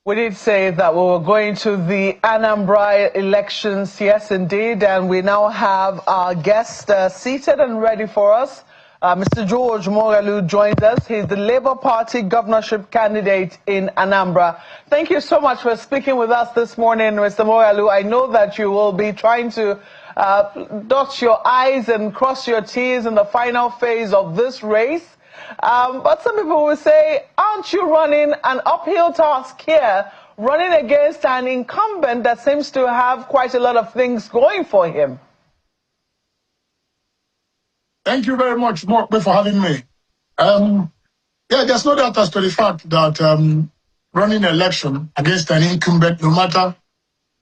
We did say that we were going to the Anambra elections, yes indeed, and we now have our guest seated and ready for us. Mr. George Moghalu joins us. He's the Labour Party governorship candidate in Anambra. Thank you so much for speaking with us this morning, Mr. Moghalu. I know that you will be trying to dot your I's and cross your T's in the final phase of this race. But some people will say, aren't you running an uphill task here, running against an incumbent that seems to have quite a lot of things going for him? Thank you very much, Mokbe, for having me. Yeah, there's no doubt as to the fact that running an election against an incumbent, no matter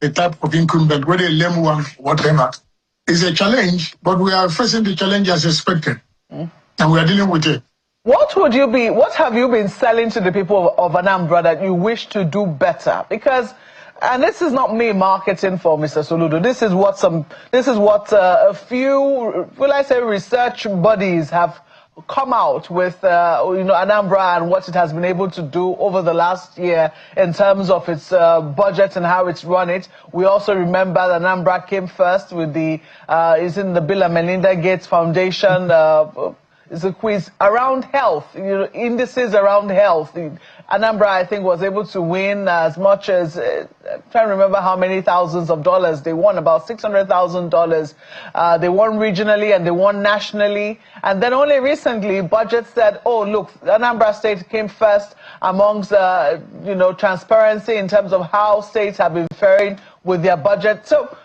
the type of incumbent, whether a lame one, whatever, is a challenge, but we are facing the challenge as expected, and we are dealing with it. What have you been selling to the people of Anambra that you wish to do better? Because, and this is not me marketing for Mr. Soludo. This is what a few, will I say, research bodies have come out with, Anambra and what it has been able to do over the last year in terms of its budget and how it's run it. We also remember that Anambra came first with the, is in the Bill and Melinda Gates Foundation. It's a quiz around health, indices around health. Anambra, I think, was able to win as much as, I'm trying to remember how many thousands of dollars. They won about $600,000. They won regionally and they won nationally. And then only recently, budget said, oh, look, Anambra State came first amongst, transparency in terms of how states have been faring with their budget. So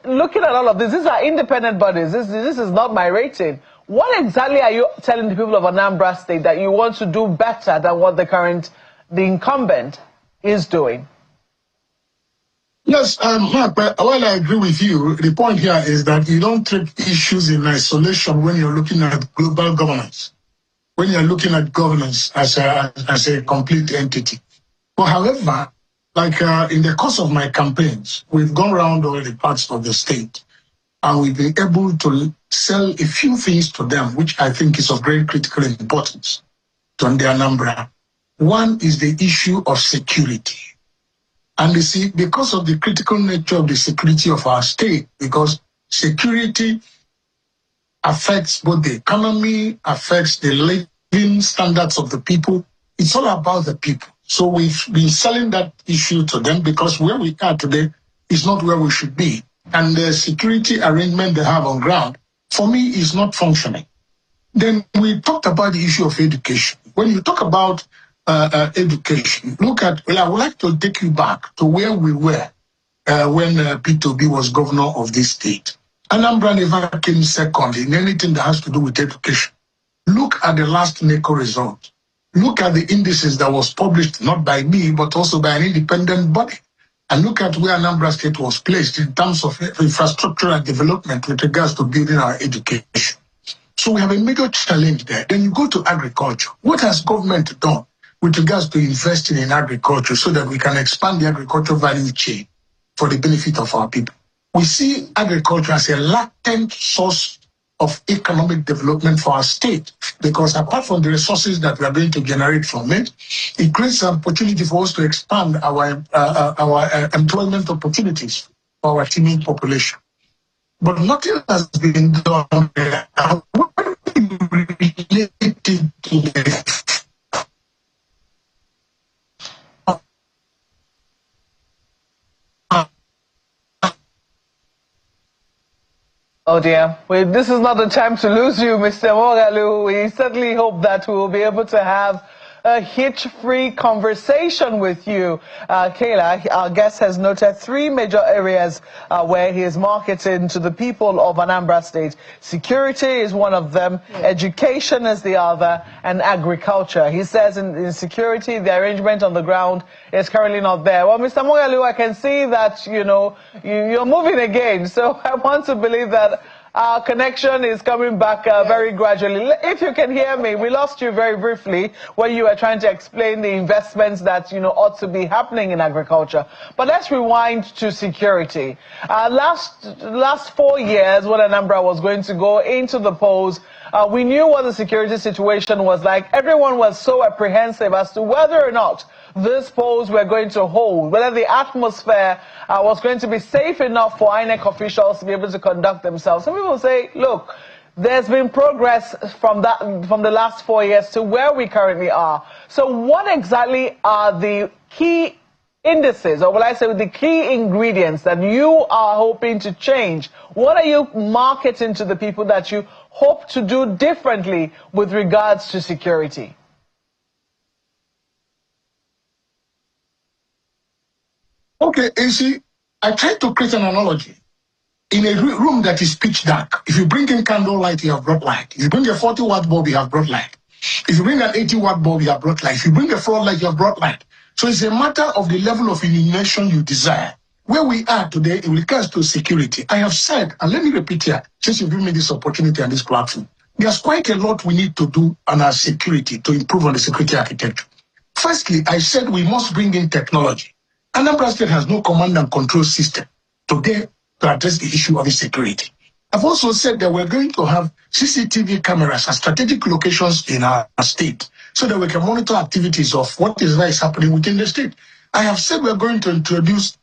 looking at all of this, these are independent bodies. This is not my rating. What exactly are you telling the people of Anambra State that you want to do better than what the incumbent is doing? Yes, Mark, but while I agree with you, the point here is that you don't treat issues in isolation when you're looking at global governance, when you're looking at governance as a complete entity. But however, like in the course of my campaigns, we've gone around all the parts of the state, and we've been able to sell a few things to them, which I think is of great critical importance to the Anambra. One is the issue of security. And you see, because of the critical nature of the security of our state, because security affects both the economy, affects the living standards of the people, it's all about the people. So we've been selling that issue to them because where we are today is not where we should be. And the security arrangement they have on ground, for me, is not functioning. Then we talked about the issue of education. When you talk about education, I would like to take you back to where we were when Peter Obi was governor of this state. Anambra never came second in anything that has to do with education. Look at the last NECO result. Look at the indices that was published, not by me, but also by an independent body. And look at where Anambra State was placed in terms of infrastructural development with regards to building our education. So we have a major challenge there. Then you go to agriculture. What has government done with regards to investing in agriculture so that we can expand the agricultural value chain for the benefit of our people? We see agriculture as a latent source of economic development for our state, because apart from the resources that we are going to generate from it, it creates an opportunity for us to expand our employment opportunities for our teeming population. But nothing has been done there. Related to the Oh dear, this is not the time to lose you, Mr. Moghalu. We certainly hope that we will be able to have a hitch-free conversation with you. Kayla, our guest, has noted three major areas where he is marketing to the people of Anambra State. Security is one of them, education is the other, and agriculture. He says in security, the arrangement on the ground is currently not there. Well, Mr. Moghalu, I can see that, you're moving again. So I want to believe that Our connection is coming back very gradually. If you can hear me, we lost you very briefly when you were trying to explain the investments that, ought to be happening in agriculture. But let's rewind to security. Last 4 years, when Anambra was going to go into the polls, we knew what the security situation was like. Everyone was so apprehensive as to whether or not these polls were going to hold, whether the atmosphere was going to be safe enough for INEC officials to be able to conduct themselves. Some people say, look, there's been progress from the last 4 years to where we currently are. So what exactly are the key indices, or will I say the key ingredients that you are hoping to change? What are you marketing to the people that you hope to do differently with regards to security? Okay, you see, I tried to create an analogy. In a room that is pitch dark, if you bring in candle light, you have brought light. If you bring a 40-watt bulb, you have brought light. If you bring an 80-watt bulb, you have brought light. If you bring a floodlight, you have brought light. So it's a matter of the level of illumination you desire. Where we are today in regards to security, I have said, and let me repeat here, since you've given me this opportunity and this platform, there's quite a lot we need to do on our security to improve on the security architecture. Firstly, I said we must bring in technology. Anambra State has no command and control system today to address the issue of insecurity. I've also said that we're going to have CCTV cameras at strategic locations in our state so that we can monitor activities of what is happening within the state. I have said we're going to introduce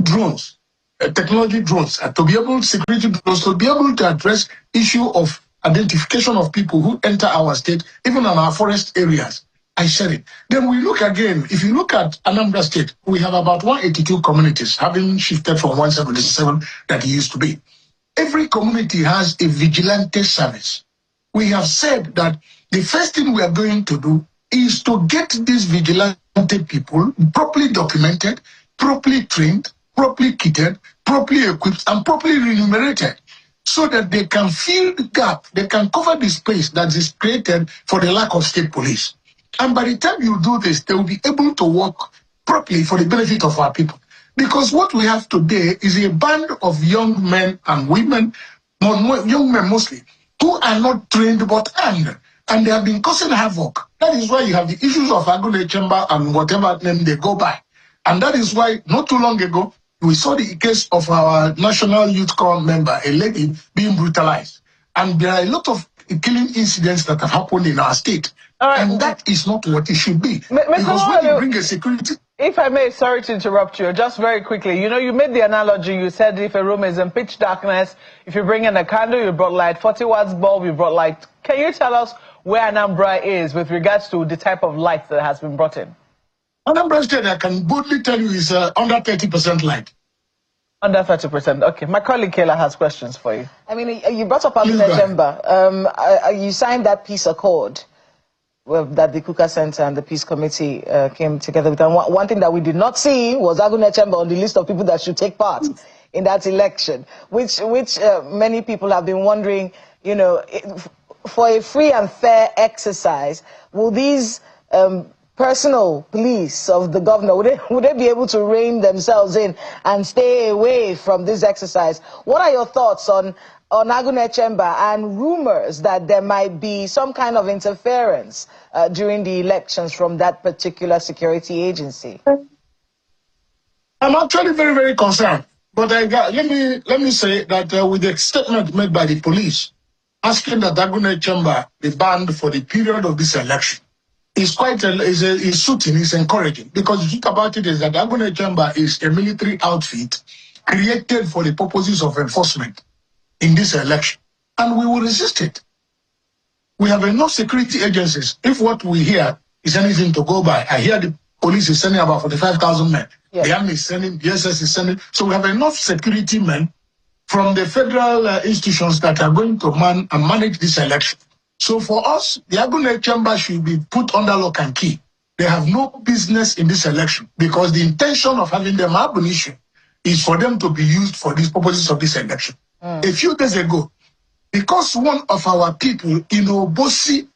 drones, technology drones, to be able, security drones, to be able to address issue of identification of people who enter our state, even in our forest areas. I said it. Then we look again, if you look at Anambra State, we have about 182 communities, having shifted from 177 that it used to be. Every community has a vigilante service. We have said that the first thing we are going to do is to get these vigilante people properly documented, properly trained, properly kitted, properly equipped, and properly remunerated, so that they can fill the gap, they can cover the space that is created for the lack of state police. And by the time you do this, they will be able to work properly for the benefit of our people. Because what we have today is a band of young men and women, young men mostly, who are not trained but armed. And they have been causing havoc. That is why you have the issues of Agune Chamber and whatever name they go by. And that is why, not too long ago, we saw the case of our National Youth Corps member, a lady, being brutalized. And there are a lot of killing incidents that have happened in our state. Right. And that is not what it should be. Because when you bring a security... If I may, sorry to interrupt you, just very quickly. You made the analogy, you said if a room is in pitch darkness, if you bring in a candle, you brought light, 40 watts bulb, you brought light. Can you tell us where Anambra is with regards to the type of light that has been brought in? Anambra State, I can boldly tell you, is under 30% light. Under 30%. Okay. My colleague Kayla has questions for you. I mean, you brought up Agune Chamber. You signed that peace accord that the Kuka Center and the Peace Committee came together with. And one thing that we did not see was Agune Chamber on the list of people that should take part in that election, which many people have been wondering, for a free and fair exercise, will these personal police of the governor, would they be able to rein themselves in and stay away from this exercise? What are your thoughts on Agune Chamber and rumors that there might be some kind of interference during the elections from that particular security agency? I'm actually very, very concerned. But let me say that with the statement made by the police, asking that Agune Chamber be banned for the period of this election, is quite is suiting, is encouraging. Because the truth about it is that Agune Chamber is a military outfit created for the purposes of enforcement in this election. And we will resist it. We have enough security agencies. If what we hear is anything to go by, I hear the police is sending about 45,000 men. Yes. The army is sending, the SS is sending. So we have enough security men from the federal institutions that are going to man and manage this election. So for us, the Agune Chamber should be put under lock and key. They have no business in this election because the intention of having them ab initio is for them to be used for these purposes of this election. A few days ago, because one of our people in Obosi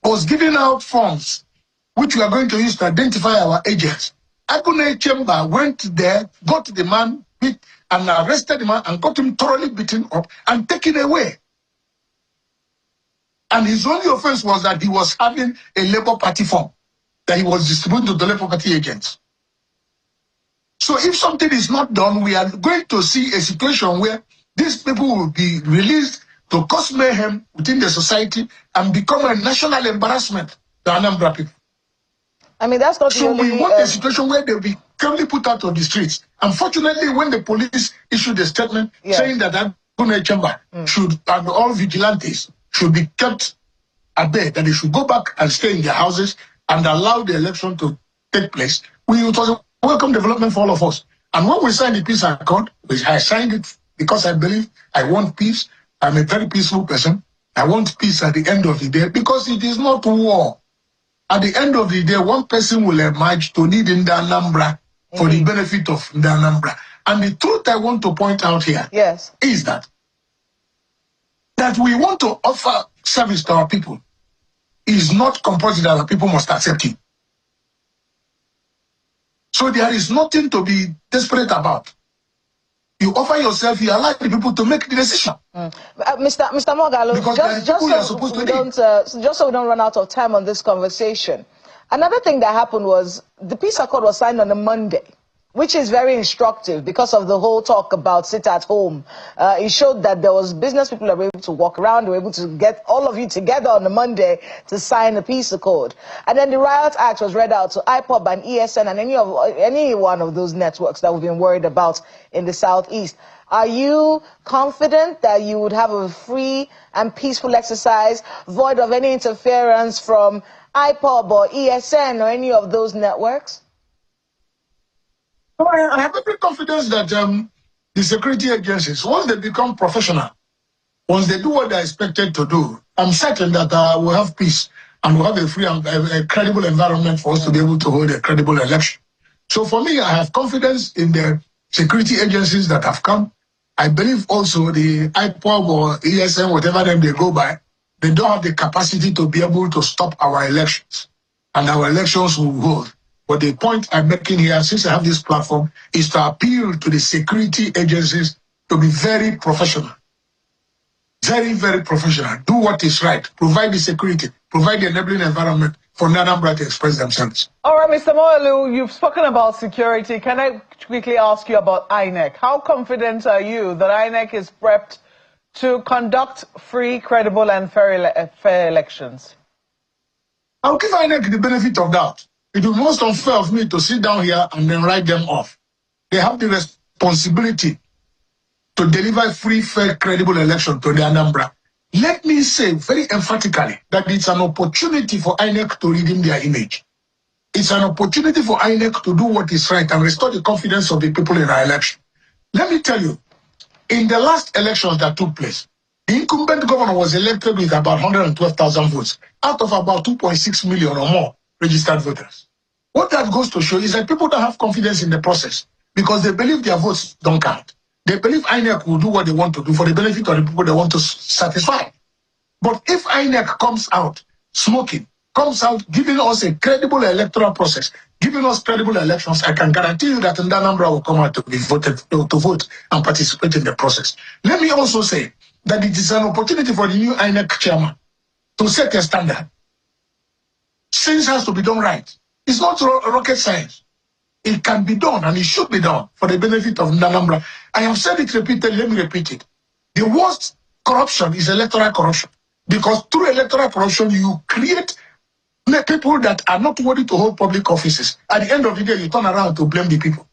was giving out forms which we are going to use to identify our agents, Agune Chamber went there, got the man, and arrested the man and got him thoroughly beaten up and taken away. And his only offense was that he was having a Labour Party form that he was distributing to the Labour Party agents. So if something is not done, we are going to see a situation where these people will be released to cause mayhem within the society and become a national embarrassment to Anambra people. I mean, that's not so we want a situation where they'll be calmly put out of the streets. Unfortunately, when the police issued a statement saying that Agune Chamber should, and all vigilantes should be kept at bay, that they should go back and stay in their houses and allow the election to take place, it was a welcome development for all of us. And when we signed the peace accord, I signed it because I believe I want peace. I'm a very peaceful person. I want peace at the end of the day because it is not war. At the end of the day, one person will emerge to lead in the Anambra for the benefit of the Anambra. And the truth I want to point out here is that we want to offer service to our people is not compulsory that our people must accept it. So there is nothing to be desperate about. You offer yourself, you allow the people to make the decision. Mr. Moghalu, just so we don't run out of time on this conversation, another thing that happened was the peace accord was signed on a Monday, which is very instructive because of the whole talk about sit at home. It showed that there was business people that were able to walk around, they were able to get all of you together on a Monday to sign the peace accord. And then the Riot Act was read out to IPOB and ESN and any one of those networks that we've been worried about in the Southeast. Are you confident that you would have a free and peaceful exercise, void of any interference from IPOB or ESN or any of those networks? I have every confidence that the security agencies, once they become professional, once they do what they're expected to do, I'm certain that we'll have peace and we'll have a free and a credible environment for us to be able to hold a credible election. So for me, I have confidence in the security agencies that have come. I believe also the IPOB or ESN, whatever name they go by, they don't have the capacity to be able to stop our elections. And our elections will hold. But the point I'm making here, since I have this platform, is to appeal to the security agencies to be very professional. Very, very professional. Do what is right. Provide the security. Provide the enabling environment for Anambra to express themselves. All right, Mr. Moghalu, you've spoken about security. Can I quickly ask you about INEC? How confident are you that INEC is prepped to conduct free, credible, and fair elections? I'll give INEC the benefit of doubt. It will be most unfair of me to sit down here and then write them off. They have the responsibility to deliver free, fair, credible election to the Anambra. Let me say very emphatically that it's an opportunity for INEC to redeem their image. It's an opportunity for INEC to do what is right and restore the confidence of the people in our election. Let me tell you, in the last elections that took place, the incumbent governor was elected with about 112,000 votes out of about 2.6 million or more registered voters. What that goes to show is that people don't have confidence in the process because they believe their votes don't count. They believe INEC will do what they want to do for the benefit of the people they want to satisfy. But if INEC comes out smoking, comes out giving us a credible electoral process, giving us credible elections, I can guarantee you that Anambra will come out to be voted to vote and participate in the process. Let me also say that it is an opportunity for the new INEC chairman to set a standard. Things has to be done right. It's not rocket science. It can be done and it should be done for the benefit of Anambra. I have said it repeatedly, let me repeat it. The worst corruption is electoral corruption. Because through electoral corruption, you create people that are not worthy to hold public offices. At the end of the day, you turn around to blame the people.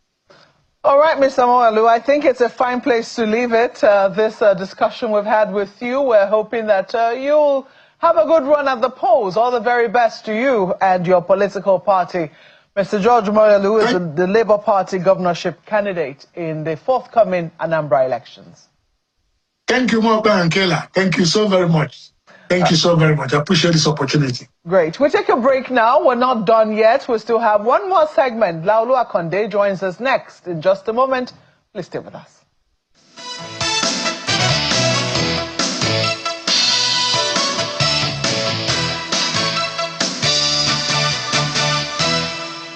All right, Mr. Moghalu, I think it's a fine place to leave it. This discussion we've had with you, we're hoping that you'll have a good run at the polls. All the very best to you and your political party. Mr. George Moghalu is the Labour Party governorship candidate in the forthcoming Anambra elections. Thank you, Moghalu and Kayla. Thank you so very much. Thank you so very much. I appreciate this opportunity. Great. We'll take a break now. We're not done yet. We still have one more segment. Laulu Akonde joins us next in just a moment. Please stay with us.